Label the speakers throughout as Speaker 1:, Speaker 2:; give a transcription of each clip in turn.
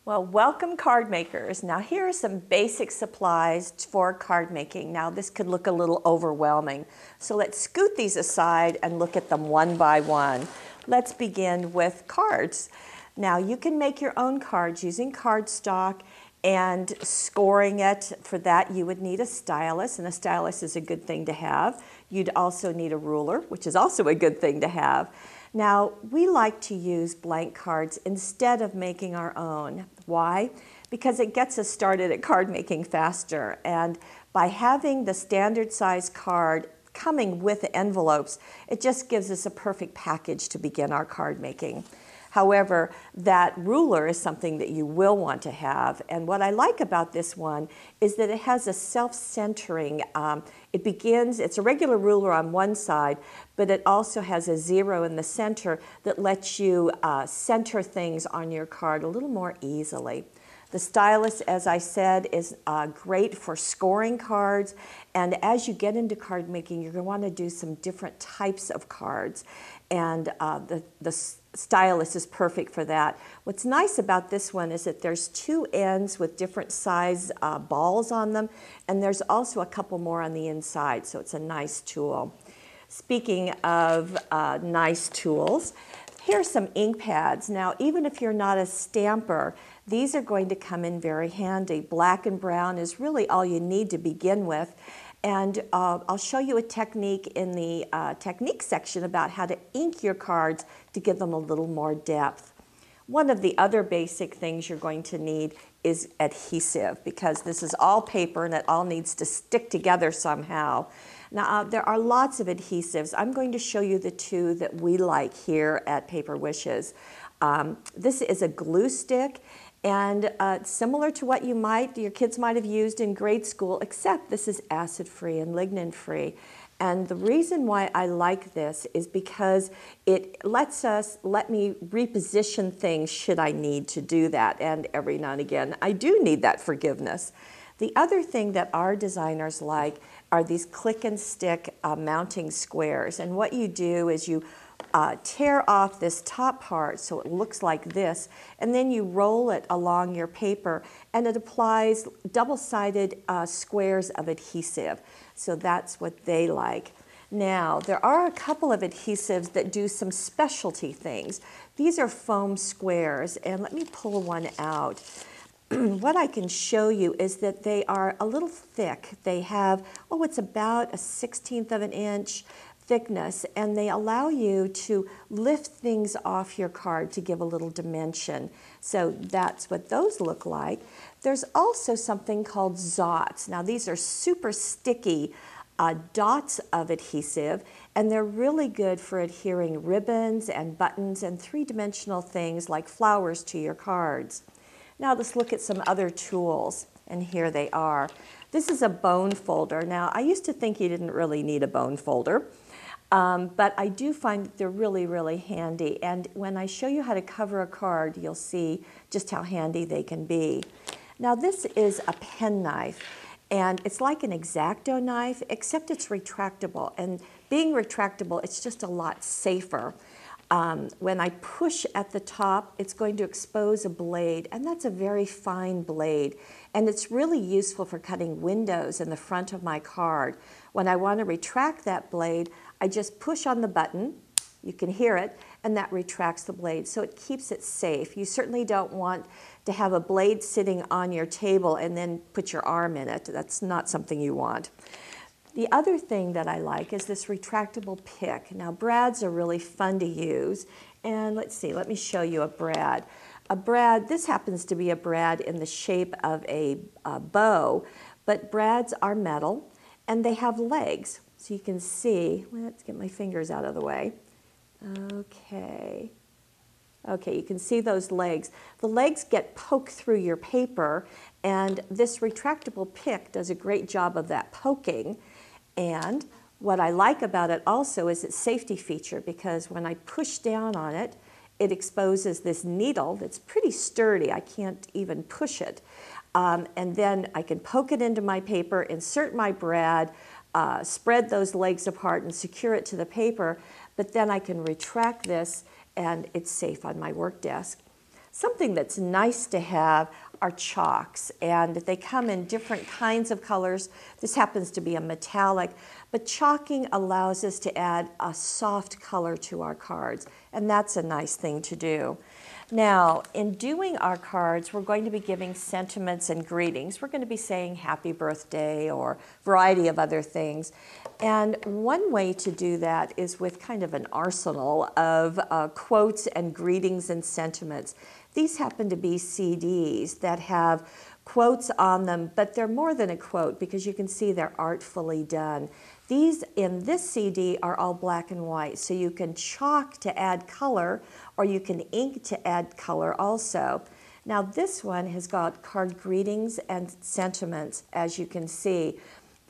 Speaker 1: Well, welcome card makers. Now here are some basic supplies for card making. Now this could look a little overwhelming, so let's scoot these aside and look at them one by one. Let's begin with cards. Now you can make your own cards using cardstock and scoring it. For that you would need a stylus, and a stylus is a good thing to have. You'd also need a ruler, which is also a good thing to have. Now, we like to use blank cards instead of making our own. Why? Because it gets us started at card making faster. And by having the standard size card coming with the envelopes, it just gives us a perfect package to begin our card making. However, that ruler is something that you will want to have. And what I like about this one is that it has a self-centering. It's a regular ruler on one side, but it also has a 0 in the center that lets you center things on your card a little more easily. The stylus, as I said, is great for scoring cards. And as you get into card making, you're going to want to do some different types of cards. And the stylus is perfect for that. What's nice about this one is that there's 2 ends with different size balls on them, and there's also a couple more on the inside, so it's a nice tool. Speaking of nice tools, here's some ink pads. Now, even if you're not a stamper, these are going to come in very handy. Black and brown is really all you need to begin with. And I'll show you a technique in the technique section about how to ink your cards to give them a little more depth. One of the other basic things you're going to need is adhesive, because this is all paper and it all needs to stick together somehow. Now, there are lots of adhesives. I'm going to show you the 2 that we like here at Paper Wishes. This is a glue stick, and similar to what your kids might have used in grade school, except this is acid-free and lignin-free. And the reason why I like this is because it let me reposition things should I need to do that. And every now and again, I do need that forgiveness. The other thing that our designers like are these click and stick mounting squares. And what you do is you tear off this top part so it looks like this, and then you roll it along your paper, and it applies double-sided squares of adhesive. So that's what they like. Now, there are a couple of adhesives that do some specialty things. These are foam squares, and let me pull one out. What I can show you is that they are a little thick. They have, it's about a 1/16 of an inch thickness, and they allow you to lift things off your card to give a little dimension. So that's what those look like. There's also something called Zods. Now these are super sticky dots of adhesive, and they're really good for adhering ribbons and buttons and 3-dimensional things like flowers to your cards. Now let's look at some other tools, and here they are. This is a bone folder. Now I used to think you didn't really need a bone folder, but I do find that they're really, really handy. And when I show you how to cover a card, you'll see just how handy they can be. Now this is a pen knife, and it's like an X-Acto knife, except it's retractable. And being retractable, it's just a lot safer. When I push at the top, it's going to expose a blade, and that's a very fine blade. And it's really useful for cutting windows in the front of my card. When I want to retract that blade, I just push on the button, you can hear it, and that retracts the blade, so it keeps it safe. You certainly don't want to have a blade sitting on your table and then put your arm in it. That's not something you want. The other thing that I like is this retractable pick. Now, brads are really fun to use, and let's see, let me show you a brad. A brad, this happens to be a brad in the shape of a bow, but brads are metal, and they have legs. So you can see, let's get my fingers out of the way. Okay, you can see those legs. The legs get poked through your paper, and this retractable pick does a great job of that poking. And what I like about it also is its safety feature, because when I push down on it, it exposes this needle that's pretty sturdy. I can't even push it. And then I can poke it into my paper, insert my brad, spread those legs apart and secure it to the paper, but then I can retract this and it's safe on my work desk. Something that's nice to have are chalks, and they come in different kinds of colors. This happens to be a metallic, but chalking allows us to add a soft color to our cards, and that's a nice thing to do. Now, in doing our cards, we're going to be giving sentiments and greetings. We're going to be saying happy birthday or a variety of other things. And one way to do that is with kind of an arsenal of quotes and greetings and sentiments. These happen to be CDs that have quotes on them, but they're more than a quote because you can see they're artfully done. These in this CD are all black and white, so you can chalk to add color or you can ink to add color also. Now this one has got card greetings and sentiments, as you can see.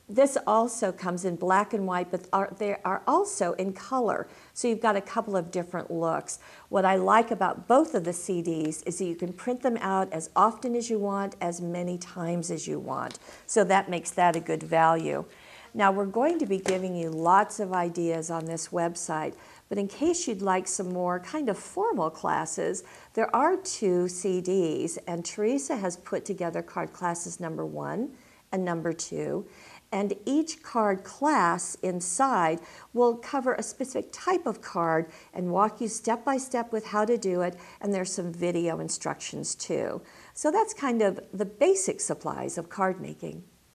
Speaker 1: This also comes in black and white, but they are also in color. So you've got a couple of different looks. What I like about both of the CDs is that you can print them out as often as you want, as many times as you want. So that makes that a good value. Now we're going to be giving you lots of ideas on this website, but in case you'd like some more kind of formal classes, there are 2 CDs, and Teresa has put together card classes number 1 and number 2. And each card class inside will cover a specific type of card and walk you step by step with how to do it, and there's some video instructions too. So that's kind of the basic supplies of card making.